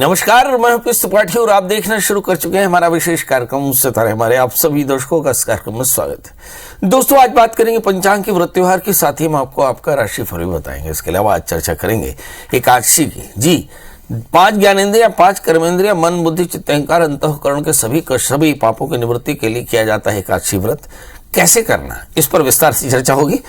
नमस्कार, मैं पुष्प त्रिपाठी और आप देखना शुरू कर चुके हैं हमारा विशेष कार्यक्रम सितारे हमारे। आप सभी दर्शकों का इस कार्यक्रम में स्वागत है। दोस्तों, आज बात करेंगे पंचांग के व्रत त्योहार के साथ ही हम आपको आपका राशिफल भी बताएंगे। इसके अलावा आज चर्चा करेंगे एकादशी की। जी, 5 ज्ञानेंद्रिया, 5 कर्मेंद्रिया, मन, बुद्धि, चित्त, अहंकार, अंतःकरण के सभी पापों की निवृत्ति के लिए किया जाता है एकादशी व्रत। कैसे करना, इस पर विस्तार से चर्चा होगी।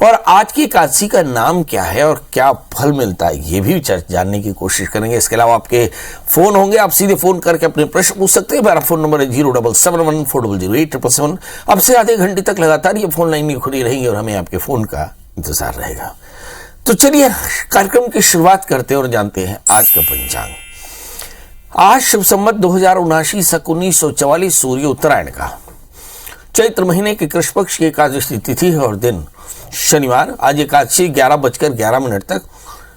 और आज की एकादशी का नाम क्या है और क्या फल मिलता है, ये भी जानने की कोशिश करेंगे। इसके अलावा आपके फोन होंगे, आप सीधे फोन करके अपने प्रश्न पूछ सकते हैं। मेरा फोन नंबर है 07714008777। अब से आधे घंटे तक लगातार ये फोन लाइन खुली रहेंगी और हमें आपके फोन का इंतजार रहेगा। तो चलिए कार्यक्रम की शुरुआत करते हैं और जानते हैं आज का पंचांग। आज शुभ संवत 2079 सक 1944 सूर्य उत्तरायण का चैत्र महीने के कृष्ण पक्ष की एकादशी तिथि है और दिन शनिवार। आज एकादशी 11:11 तक,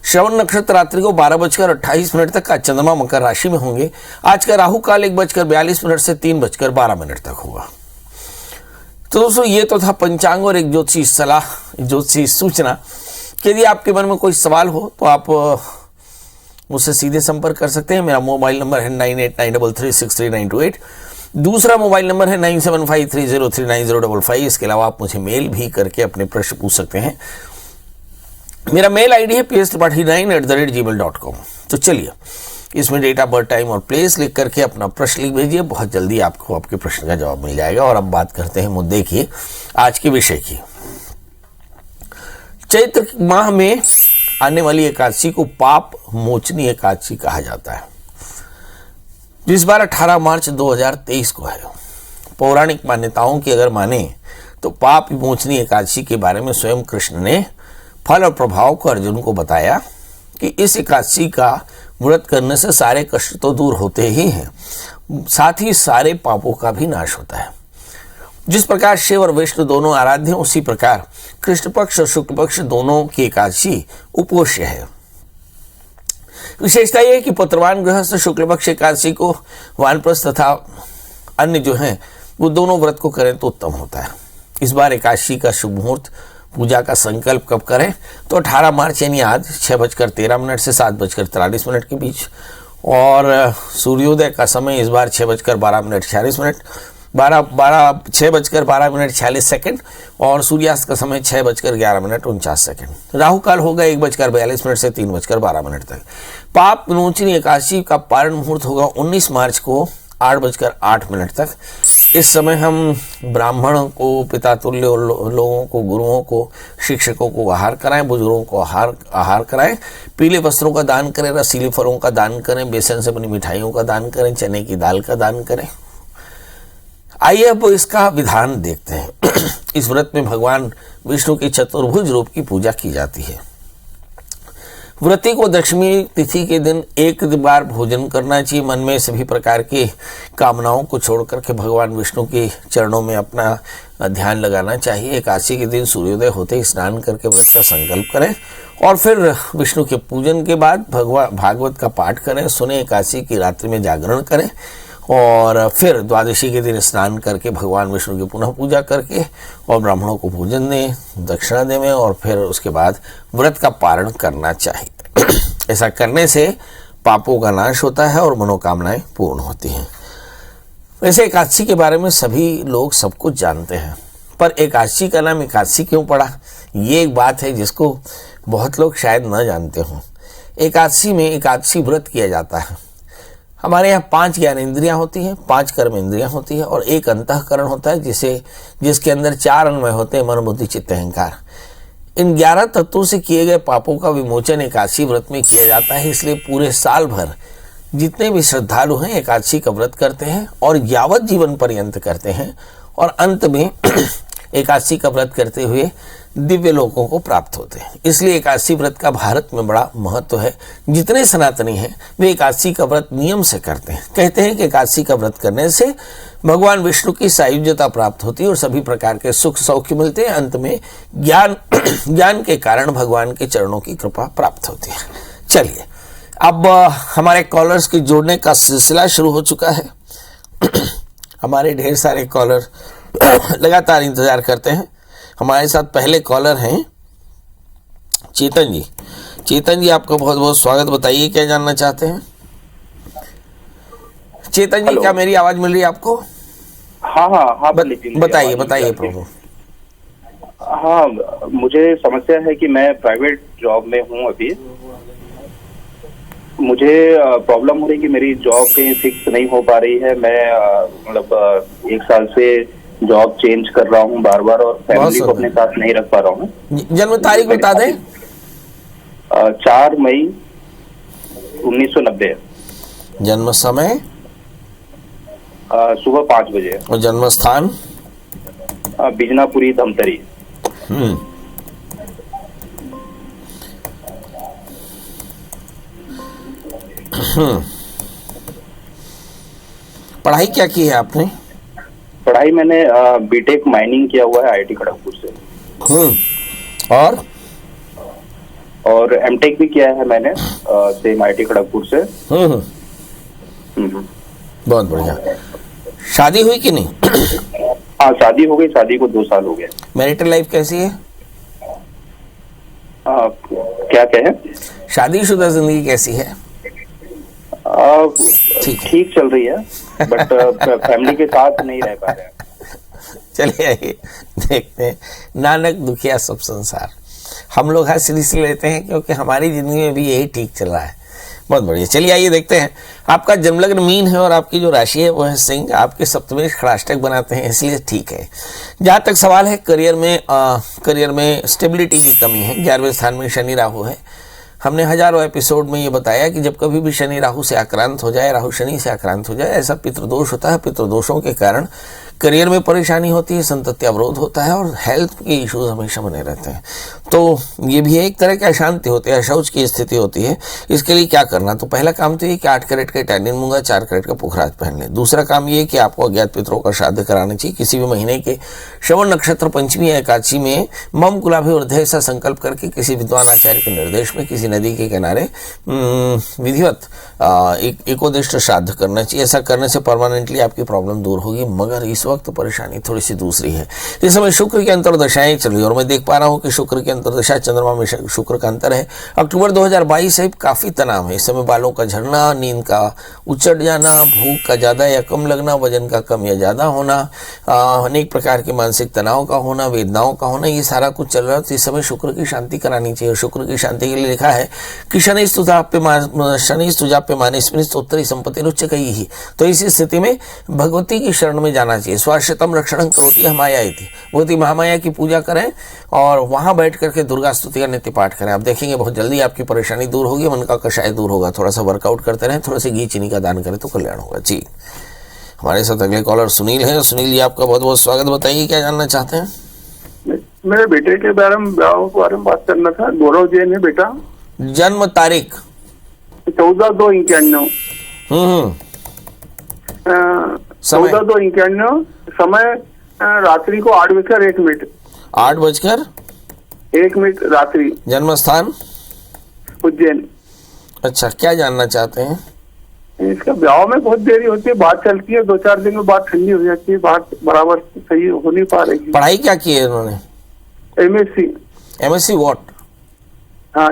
श्रवण नक्षत्र रात्रि को 12:28 तक का चंद्रमा मकर राशि में होंगे। आज का राहु काल 1:42 से 3:12 तक होगा। तो दोस्तों, ये तो था पंचांग और एक ज्योतिषी सलाह, ज्योतिषी सूचना। यदि आपके मन में कोई सवाल हो तो आप मुझसे सीधे संपर्क कर सकते हैं। मेरा मोबाइल नंबर है 9893363928। दूसरा मोबाइल नंबर है 9753039055। इसके अलावा आप मुझे मेल भी करके अपने प्रश्न पूछ सकते हैं। मेरा मेल आईडी है pstripathi9@gmail.com। तो चलिए, इसमें डेट ऑफ बर्थ, टाइम और प्लेस लिख करके अपना प्रश्न लिख भेजिए। बहुत जल्दी आपको आपके प्रश्न का जवाब मिल जाएगा। और अब बात करते हैं मुद्दे की, आज के विषय की। चैत्र माह में आने वाली एकादशी को पाप मोचनी एकादशी कहा जाता है, जिस बार 18 मार्च 2023 को है। पौराणिक मान्यताओं की अगर माने तो पाप विमोचनी एकादशी के बारे में स्वयं कृष्ण ने फल और प्रभाव को अर्जुन को बताया कि इस एकादशी का व्रत करने से सारे कष्ट तो दूर होते ही हैं, साथ ही सारे पापों का भी नाश होता है। जिस प्रकार शिव और विष्णु दोनों आराध्य हैं, उसी प्रकार कृष्ण पक्ष और शुक्ल पक्ष दोनों की एकादशी उपोष्य है। विशेषता यह है कि पुत्रवान गृहस्थ शुक्ल पक्ष एकादशी को वानप्रस्थ तथा अन्य जो हैं वो दोनों व्रत को करें तो उत्तम होता है। इस बार एकादशी का शुभ मुहूर्त पूजा का संकल्प कब करें तो 18 मार्च यानी आज 6:13 से 7:43 के बीच। और सूर्योदय का समय इस बार 6:12 6:12 और सूर्यास्त का समय 6:11 राहु काल होगा 1:42 से 3:12 तक। पाप विमोचनी एकादशी का पारण मुहूर्त होगा 19 मार्च को 8:08 तक। इस समय हम ब्राह्मणों को, पिता तुल्य लोगों को, गुरुओं को, शिक्षकों को आहार कराएं, बुजुर्गों को आहार कराएं, पीले वस्त्रों का दान करें, रसीले फलों का दान करें, बेसन से बनी मिठाइयों का दान करें, चने की दाल का दान करें। आइए अब इसका विधान देखते हैं। इस व्रत में भगवान विष्णु के चतुर्भुज रूप की पूजा की जाती है। व्रती को दशमी तिथि के दिन एक बार भोजन करना चाहिए। मन में सभी प्रकार की कामनाओं को छोड़ करके भगवान विष्णु के चरणों में अपना ध्यान लगाना चाहिए। एकादशी के दिन सूर्योदय होते ही स्नान करके व्रत का संकल्प करें और फिर विष्णु के पूजन के बाद भागवत का पाठ करें, सुने, एकादशी की रात्रि में जागरण करें और फिर द्वादशी के दिन स्नान करके भगवान विष्णु की पुनः पूजा करके और ब्राह्मणों को भोजन दें, दक्षिणा देवें और फिर उसके बाद व्रत का पारण करना चाहिए। ऐसा करने से पापों का नाश होता है और मनोकामनाएं पूर्ण होती हैं। वैसे एकादशी के बारे में सभी लोग सब कुछ जानते हैं, पर एकादशी का नाम एकादशी क्यों पड़ा, ये एक बात है जिसको बहुत लोग शायद न जानते हों। एकादशी में एकादशी व्रत किया जाता है। हमारे यहाँ 5 ज्ञानेंद्रियाँ होती हैं, 5 कर्मेंद्रियाँ होती हैं और एक अंतःकरण होता है जिसके अंदर 4 अन्वय होते हैं, मन, बुद्धि, चित्त, अहंकार। इन 11 तत्वों से किए गए पापों का विमोचन एकादशी व्रत में किया जाता है। इसलिए पूरे साल भर जितने भी श्रद्धालु हैं एकादशी का व्रत करते हैं और यावत जीवन पर्यंत करते हैं और अंत में एकादशी का व्रत करते हुए दिव्य लोकों को प्राप्त होते हैं। इसलिए एकादशी व्रत का भारत में बड़ा महत्व है। जितने सनातनी हैं वे एकादशी का व्रत नियम से करते हैं। कहते हैं कि एकादशी का व्रत करने से भगवान विष्णु की सायुज्यता प्राप्त होती है और सभी प्रकार के सुख सौख्य मिलते हैं। अंत में ज्ञान के कारण भगवान के चरणों की कृपा प्राप्त होती है। चलिए, अब हमारे कॉलर्स के जोड़ने का सिलसिला शुरू हो चुका है। हमारे ढेर सारे कॉलर लगातार इंतजार करते हैं। हमारे साथ पहले कॉलर हैं चेतन जी। चेतन जी, आपका बहुत बहुत स्वागत। बताइए क्या जानना चाहते हैं। चेतन जी, क्या मेरी आवाज मिल रही है आपको? हाँ हाँ हाँ, बताइए बताइए प्रभु। हाँ, मुझे समस्या है कि मैं प्राइवेट जॉब में हूँ अभी। मुझे प्रॉब्लम हो रही है कि मेरी जॉब कहीं फिक्स नहीं हो पा रही है। मैं मतलब 1 साल से जॉब चेंज कर रहा हूँ बार बार, और फैमिली को अपने साथ नहीं रख पा रहा हूँ। जन्म तारीख बता दें। 4 मई 1990। जन्म समय? सुबह 5 बजे। और जन्म स्थान? बिजनापुरी, धमतरी। पढ़ाई क्या की है आपने? पढ़ाई मैंने बीटेक माइनिंग किया हुआ है आईआईटी खड़गपुर से। और एमटेक भी किया है मैंने सेम आईआईटी खड़गपुर से। बहुत बढ़िया। शादी हुई कि नहीं? हाँ, शादी हो गई। शादी को 2 साल हो गए। मैरिटल लाइफ कैसी है? क्या कहें? शादीशुदा जिंदगी कैसी है? ठीक चल रही है, बट फैमिली के साथ नहीं रह पा रहे हैं। चलिए आइए देखते हैं। नानक दुखिया सब संसार, हम लोग हर सीरीज लेते हैं क्योंकि हमारी जिंदगी में भी यही ठीक चल रहा है। बहुत बढ़िया। चलिए आइए देखते हैं। आपका जन्मलग्न मीन है और आपकी जो राशि है वो है सिंह। आपके सप्तमी खड़ाष्टक बनाते हैं, इसलिए ठीक है। जहाँ तक सवाल है करियर में स्टेबिलिटी की कमी है। 11वें स्थान में शनि राहु है। हमने हजारों एपिसोड में ये बताया कि जब कभी भी शनि राहु से आक्रांत हो जाए, राहु शनि से आक्रांत हो जाए, ऐसा पितृदोष होता है। पितृदोषों के कारण करियर में परेशानी होती है, संतति अवरोध होता है और हेल्थ के इश्यूज हमेशा बने रहते हैं। तो ये भी एक तरह की अशांति होती है, अशौच की स्थिति होती है। इसके लिए क्या करना? तो पहला काम तो ये कि 8 कैरेट का इटालियन मूंगा, 4 कैरेट का पुखराज पहन लें। दूसरा काम ये कि आपको अज्ञात पितरों का श्राद्ध कराना चाहिए। किसी भी महीने के श्रवण नक्षत्र, पंचमी या एकादशी में मम कुलाभि ऊर्ध्व ऐसा संकल्प करके किसी विद्वान आचार्य के निर्देश में किसी नदी के किनारे विधिवत एकोदिष्ट श्राद्ध करना चाहिए। ऐसा करने से परमानेंटली आपकी प्रॉब्लम दूर होगी। मगर इस वक्त परेशानी थोड़ी सी दूसरी है। इस समय शुक्र की अंतर्दशाएं चल रही है और मैं देख पा रहा हूं कि शुक्र की अंतर्दशा, चंद्रमा में शुक्र का अंतर है। अक्टूबर 2022 से काफी तनाव है। इस समय बालों का झड़ना, नींद का उचट जाना, भूख का ज्यादा या कम लगना, वजन का कम या ज्यादा होना, अनेक प्रकार के मानसिक तनाव का होना, वेदनाओं का होना, ये सारा कुछ चल रहा है। तो इस समय शुक्र की शांति करानी चाहिए। शुक्र की शांति के लिए लिखा है कि शनि स्तुजाप्य मानेस्मिन स्तोत्री संपत्ति रुच्च कही ही। तो इस स्थिति में भगवती की शरण में जाना चाहिए। स्वाश्रतम रक्षणं करोति हमाया इति। भगवती महामाया की पूजा करें और वहां बैठ करके दुर्गा स्तुति का नित्य पाठ करें। आप देखेंगे बहुत जल्दी आपकी परेशानी दूर होगी, मन का कषाय दूर होगा। थोड़ा सा वर्कआउट करते रहें, थोड़ा सा घी चीनी का दान करें तो कल्याण होगा। जी, हमारे साथ अगले कॉलर सुनील है। सुनील जी, आपका बहुत बहुत स्वागत। बताइए क्या जानना चाहते हैं? मेरे बेटे के बारे में बात करना था। गौरव जैन है बेटा। जन्म तारीख? 14/2/91। 14/2/91। समय रात्रि को 8:01। 8:01 रात्रि। जन्म स्थान? उज्जैन। अच्छा, क्या जानना चाहते हैं? इसका ब्याह में बहुत देरी होती है, बात चलती है, 2-4 दिन में बात ठंडी हो जाती है, बात बराबर सही हो नहीं पा रही। पढ़ाई क्या की है इन्होंने? MSc। MSc what? हाँ,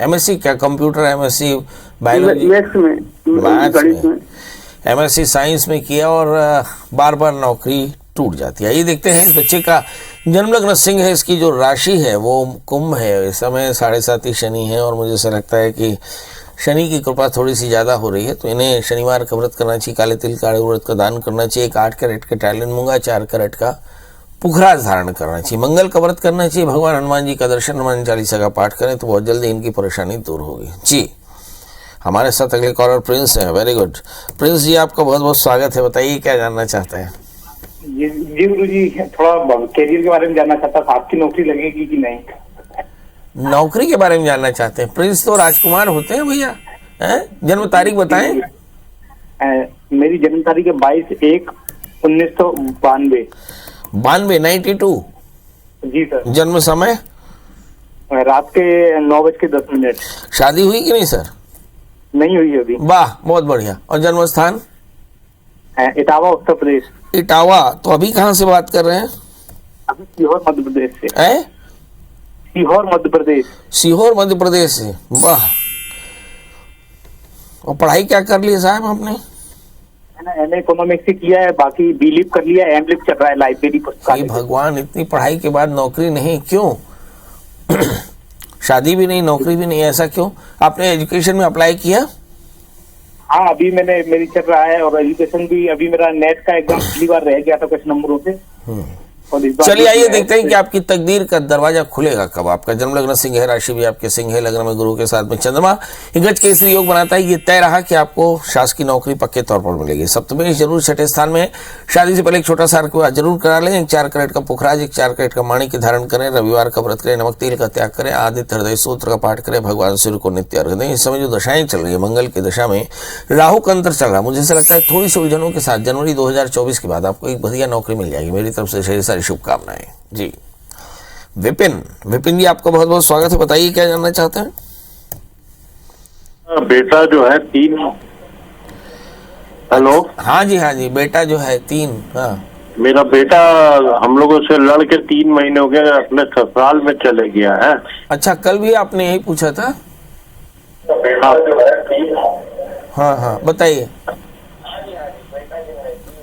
MSc क्या? Computer MSc biology? मैथ्स में, गणित में। MSc साइंस में किया और बार बार नौकरी टूट जाती है। ये देखते हैं इस बच्चे का जन्मलग्न सिंह है। इसकी जो राशि है वो कुंभ है। इस समय 7.5 शनि है और मुझे ऐसा लगता है कि शनि की कृपा थोड़ी सी ज़्यादा हो रही है। तो इन्हें शनिवार का व्रत करना चाहिए, काले तिल काले व्रत का दान करना चाहिए, 8 कैरेट का इटालियन मूंगा, 4 कैरेट का पुखराज धारण करना चाहिए, मंगल का व्रत करना चाहिए, भगवान हनुमान जी का दर्शन, हनुमान चालीसा का पाठ करें तो बहुत जल्दी इनकी परेशानी दूर होगी। जी, हमारे साथ अगले कॉलर प्रिंस हैं। वेरी गुड प्रिंस जी, आपका बहुत बहुत स्वागत है। बताइए क्या जानना चाहते हैं? जी गुरु जी, थोड़ा कैरियर के बारे में जानना चाहता था। आपकी नौकरी लगेगी कि नहीं? नौकरी के बारे में जानना चाहते हैं? प्रिंस तो राजकुमार होते हैं भैया। जन्म तारीख बताएं। मेरी जन्म तारीख है 22/1/1992। 92 जी सर। जन्म समय? रात के 9:10। शादी हुई कि नहीं सर? नहीं हुई अभी। वाह, बहुत बढ़िया। और जन्म स्थान? इटावा, उत्तर प्रदेश। इटावा। तो अभी कहाँ से बात कर रहे हैं? अभी सीहोर, मध्य प्रदेश से। सीहोर, मध्य प्रदेश। सीहोर, मध्य प्रदेश से। वाह। और पढ़ाई क्या कर ली साहब आपने? मैंने एमए इकोनॉमिक्स से किया है, बाकी बीलिप कर लिया, एमलिप चल रहा है लाइब्रेरी हे पुस्तकालय। भगवान, इतनी पढ़ाई के बाद नौकरी नहीं, क्यों? शादी भी नहीं, नौकरी भी नहीं, ऐसा क्यों? आपने एजुकेशन में अप्लाई किया? हाँ, अभी मेरी चल रहा है, और एजुकेशन भी अभी मेरा नेट का एग्जाम पिछली बार रह गया था कुछ नंबरों से। और इस बार चलिए आइए भी देखते हैं कि आपकी तकदीर का दरवाजा खुलेगा कब। आपका जन्म लग्न सिंह है, राशि भी आपके सिंह है, लग्न में गुरु के साथ में चंद्रमा गज केसरी योग बनाता है। ये तय रहा कि आपको शासकीय नौकरी पक्के तौर पर मिलेगी। सप्तमी जरूर छठे स्थान में। शादी से पहले एक छोटा सा विवाह जरूर करा लें। एक 4 कैरेट का पुखराज, एक 4 कैरेट का माणिक्य धारण करें। रविवार का व्रत करें, नमक तेल का त्याग करें, आदित्य हृदय सूत्र का पाठ करें, भगवान सूर्य को नित्य अर्घ दें। इस समय जो दशाएं चल रही है, मंगल की दशा में राहु का अंतर चल रहा है, मुझे ऐसा लगता है थोड़ी सी उलझनों के साथ जनवरी 2024 के बाद आपको एक बढ़िया नौकरी मिल जाएगी। मेरी तरफ से ढेर सारी शुभकामनाएं जी। विपिन जी, आपका बहुत बहुत स्वागत है। बताइए क्या जानना चाहते हैं? बेटा जो है 3। हेलो। हाँ जी, बेटा जो है 3। हाँ, मेरा बेटा हम लोगों से लड़ के 3 महीने हो गए, अपने ससुराल में चले गया है। अच्छा, कल भी आपने यही पूछा था? हाँ, बताइए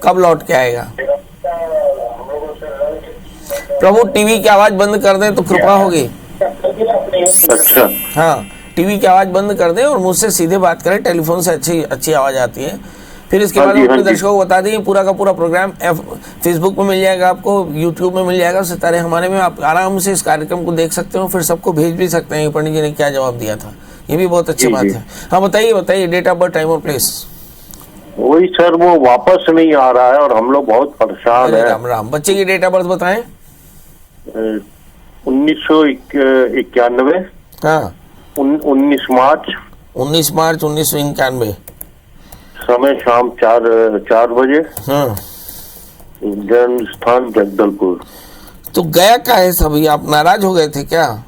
कब लौट के आएगा? प्रभु टीवी की आवाज बंद कर दें तो कृपा होगी। अच्छा। हाँ, टीवी की आवाज बंद कर दें और मुझसे सीधे बात करें, टेलीफोन से अच्छी आवाज आती है। फिर इसके बाद अपने दर्शकों को बता दें, पूरा का पूरा प्रोग्राम फेसबुक में मिल जाएगा, आपको यूट्यूब में मिल जाएगा, सितारे हमारे में आप आराम से इस कार्यक्रम को देख सकते हो। फिर सबको भेज भी सकते हैं पंडित जी ने क्या जवाब दिया था, ये भी बहुत अच्छी बात है। हाँ, बताइए डेट ऑफ बर्थ, टाइम और प्लेस। वही सर, वो वापस नहीं आ रहा है और हम लोग बहुत परेशान है। राम राम। बच्चे की डेट ऑफ बर्थ बताएं। 1991। हाँ, 19 मार्च 1991। समय शाम 4 बजे। हाँ, जन्म स्थान जगदलपुर। तो गया का है सभी, आप नाराज हो गए थे क्या?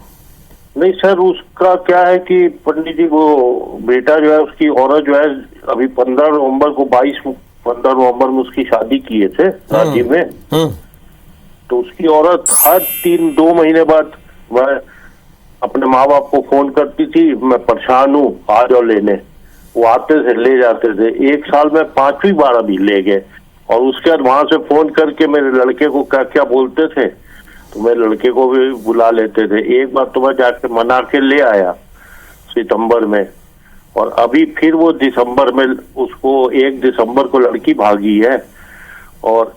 नहीं सर, उसका क्या है कि पंडित जी, वो बेटा जो है उसकी औरत जो है अभी 15 नवंबर को 15 नवंबर में उसकी शादी किए थे रांची में। तो उसकी औरत हर 2 महीने बाद वह अपने माँ बाप को फोन करती थी, मैं परेशान हूँ, आ जाओ लेने। वो आते थे, ले जाते थे। 1 साल में 5वीं बार अभी ले गए। और उसके बाद वहां से फोन करके मेरे लड़के को क्या क्या बोलते थे, तो मेरे लड़के को भी बुला लेते थे। एक बार तो मैं जाके मना के ले आया सितंबर में, और अभी फिर वो दिसंबर में, उसको 1 दिसंबर को लड़की भागी है, और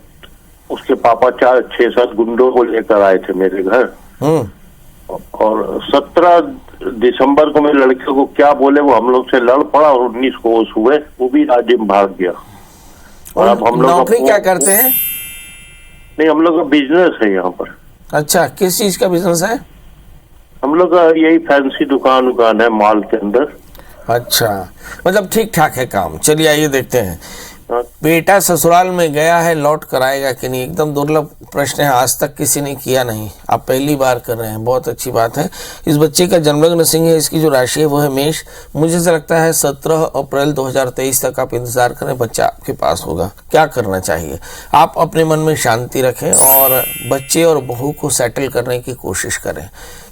उसके पापा 6-7 गुंडों को लेकर आए थे मेरे घर। और 17 दिसंबर को मेरे लड़के को क्या बोले, वो हम लोग से लड़ पड़ा और 19 को वो हुए, वो भी राज्य में भाग गया। और अब हम लोग नौकरी क्या करते हैं? नहीं, हम लोग का बिजनेस है यहाँ पर। अच्छा, किस चीज का बिजनेस है? हम लोग का यही फैंसी दुकान है मॉल के अंदर। अच्छा, मतलब ठीक ठाक है काम। चलिए आइए देखते हैं। हाँ। बेटा ससुराल में गया है, लौट कर आएगा कि नहीं? एकदम दुर्लभ प्रश्न है, आज तक किसी ने किया नहीं, आप पहली बार कर रहे हैं, बहुत अच्छी बात है। इस बच्चे का जन्मलग्न सिंह है, इसकी जो राशि है वो है मेष। मुझे से लगता है 17 अप्रैल 2023 तक आप इंतजार करें, बच्चा आपके पास होगा। क्या करना चाहिए? आप अपने मन में शांति रखें और बच्चे और बहू को सेटल करने की कोशिश करें,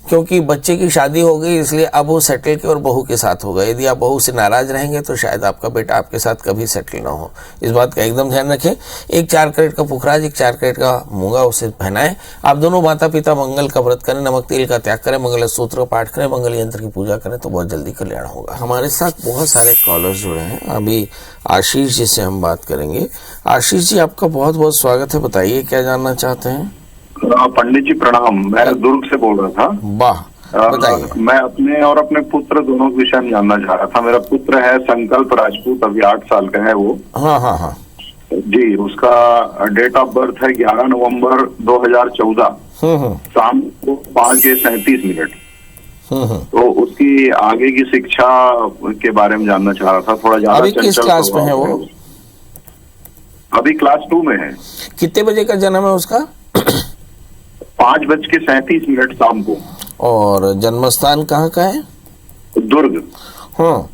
क्योंकि बच्चे की शादी हो गई, इसलिए अब वो सेटल के और बहू के साथ होगा। यदि आप बहू से नाराज रहेंगे तो शायद आपका बेटा आपके साथ कभी सेटल ना हो। इस बात का एकदम ध्यान रखें। एक 4 कैरेट का पुखराज, एक 4 कैरेट का मूंगा उसे पहनाएं। आप दोनों माता पिता मंगल का व्रत करें, नमक तेल का त्याग करें, मंगल सूत्र का पाठ करें, मंगल यंत्र की पूजा करें, तो बहुत जल्दी कल्याण होगा। हमारे साथ बहुत सारे कॉलर्स जुड़े हैं। अभी आशीष जी से हम बात करेंगे। आशीष जी, आपका बहुत बहुत स्वागत है। बताइए क्या जानना चाहते हैं? पंडित जी प्रणाम, मैं दुर्ग से बोल रहा था। वाह, बताइए। मैं अपने और अपने पुत्र दोनों के विषय में जानना चाह रहा था। मेरा पुत्र है संकल्प राजपूत, अभी 8 साल का है वो। हाँ जी, उसका डेट ऑफ बर्थ है 11 नवंबर 2014, शाम को 5:37। तो उसकी आगे की शिक्षा के बारे में जानना चाह रहा था, थोड़ा ज्यादा। अभी किस क्लास में है वो? अभी क्लास 2 में है। कितने बजे का जन्म है उसका? 5:37 शाम को। और जन्म स्थान कहाँ का है? दुर्ग। हाँ,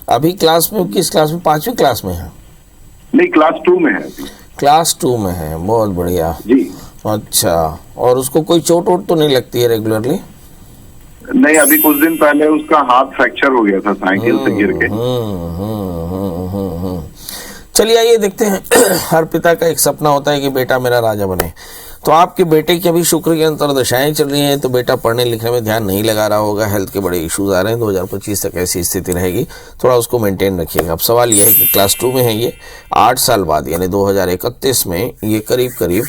अभी क्लास में, किस क्लास में? 5वीं क्लास में है? नहीं, क्लास 2 में है। क्लास 2 में है, बहुत बढ़िया जी। अच्छा, और उसको कोई चोट वोट तो नहीं लगती है रेगुलरली? नहीं, अभी कुछ दिन पहले उसका हाथ फ्रैक्चर हो गया था साइकिल से गिर के। चलिए आइए देखते हैं। हर पिता का एक सपना होता है कि बेटा मेरा राजा बने। तो आपके बेटे की अभी शुक्र की अंतर्दशाएं चल रही हैं, तो बेटा पढ़ने लिखने में ध्यान नहीं लगा रहा होगा, हेल्थ के बड़े इश्यूज आ रहे हैं। 2025 तक ऐसी स्थिति रहेगी, थोड़ा उसको मेंटेन रखिएगा। अब सवाल यह है कि क्लास 2 में है ये, 8 साल बाद यानी 2031 में ये करीब करीब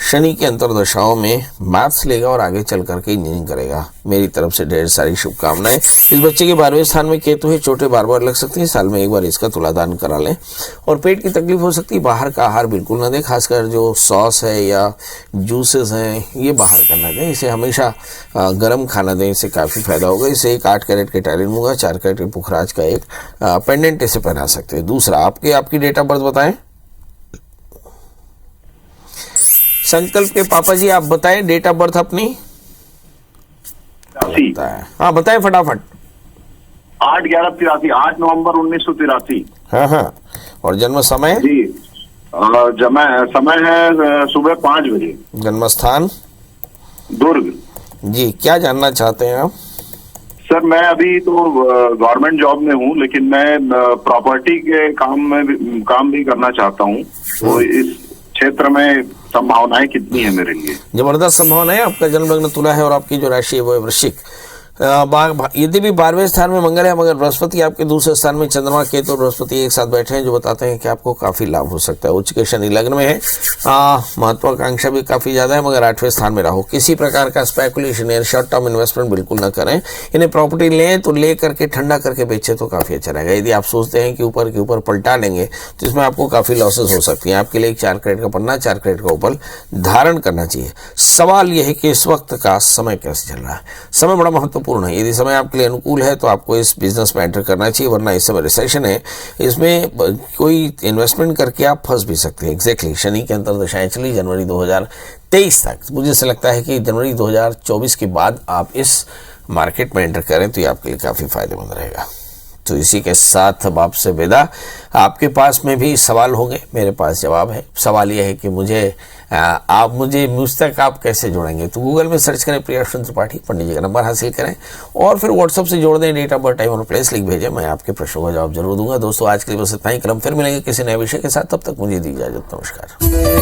शनि की अंतर्दशाओं में मैथ्स लेगा और आगे चल करके इंजीनियरिंग करेगा। मेरी तरफ से ढेर सारी शुभकामनाएं। इस बच्चे के 12वें स्थान में केतु है, चोटें बार बार लग सकती हैं, साल में एक बार इसका तुलादान करा लें। और पेट की तकलीफ हो सकती है, बाहर का आहार बिल्कुल ना दें, खासकर जो सॉस है या जूसेस हैं ये बाहर का ना दें। इसे हमेशा गर्म खाना दें, इससे काफ़ी फायदा होगा। इसे एक 8 कैरेट के टाइलिन मूंगा, 4 कैरेट के पुखराज का एक पेंडेंट इसे पहना सकते हैं। दूसरा, आपकी डेट ऑफ बर्थ बताएं। संकल्प के पापा जी आप बताएं डेट ऑफ बर्थ अपनी। हाँ बताएं फटाफट। 8/11/83, 8 नवंबर 1983। हाँ। और जन्म समय जी, समय है सुबह 5 बजे। जन्म स्थान दुर्ग। जी, क्या जानना चाहते हैं आप? सर मैं अभी तो गवर्नमेंट जॉब में हूँ, लेकिन मैं प्रॉपर्टी के काम भी करना चाहता हूँ। तो इस क्षेत्र में संभावनाएं कितनी है मेरे लिए? जबरदस्त संभावना है। आपका जन्म लग्न तुला है और आपकी जो राशि है वो है वृश्चिक। यदि भी 12वें स्थान में मंगल है, मगर बृहस्पति आपके दूसरे स्थान में चंद्रमा केतु और बृहस्पति एक साथ बैठे हैं, जो बताते हैं कि आपको काफी लाभ हो सकता है। उच्च के शनि लग्न में है, महत्वाकांक्षा भी काफी ज्यादा है, मगर 8वें स्थान में राहु। किसी प्रकार का स्पेकुलेशन या शॉर्ट टर्म इन्वेस्टमेंट बिल्कुल ना करें। इन्हें प्रॉपर्टी लें तो ले करके ठंडा करके बेचे तो काफी अच्छा रहेगा। यदि आप सोचते हैं कि ऊपर के ऊपर पलटा लेंगे तो इसमें आपको काफी लॉसेस हो सकती हैं। आपके लिए 4 कैरेट का पन्ना, 4 कैरेट का उपल धारण करना चाहिए। सवाल यह है कि इस वक्त का समय कैसे चल रहा है। समय बड़ा महत्वपूर्ण है। यदि समय आपके लिए अनुकूल है तो आपको इस बिजनेस में एंटर करना चाहिए, वरना इस समय रिसेशन है, इसमें कोई इन्वेस्टमेंट करके आप फंस भी सकते हैं। एग्जैक्टली शनि के अंतर्दशाएं चली जनवरी 2023 तक। मुझे ऐसा लगता है कि जनवरी 2024 के बाद आप इस मार्केट में एंटर करें तो ये आपके लिए काफ़ी फायदेमंद रहेगा। तो इसी के साथ अब आपसे विदा। आपके पास में भी सवाल होंगे, मेरे पास जवाब है। सवाल यह है कि मुझ तक आप कैसे जोड़ेंगे। तो गूगल में सर्च करें प्रियाशु त्रिपाठी, पंडित जी का नंबर हासिल करें और फिर व्हाट्सएप से जोड़ दें, डेट ऑफ बर्थ, टाइम और प्लेस लिख भेजें। मैं आपके प्रश्नों का जवाब जरूर दूंगा। दोस्तों आज के लिए बस इतना ही। क्रम फिर मिलेंगे किसी नए विषय के साथ, तब तक मुझे दी इजाजत। नमस्कार।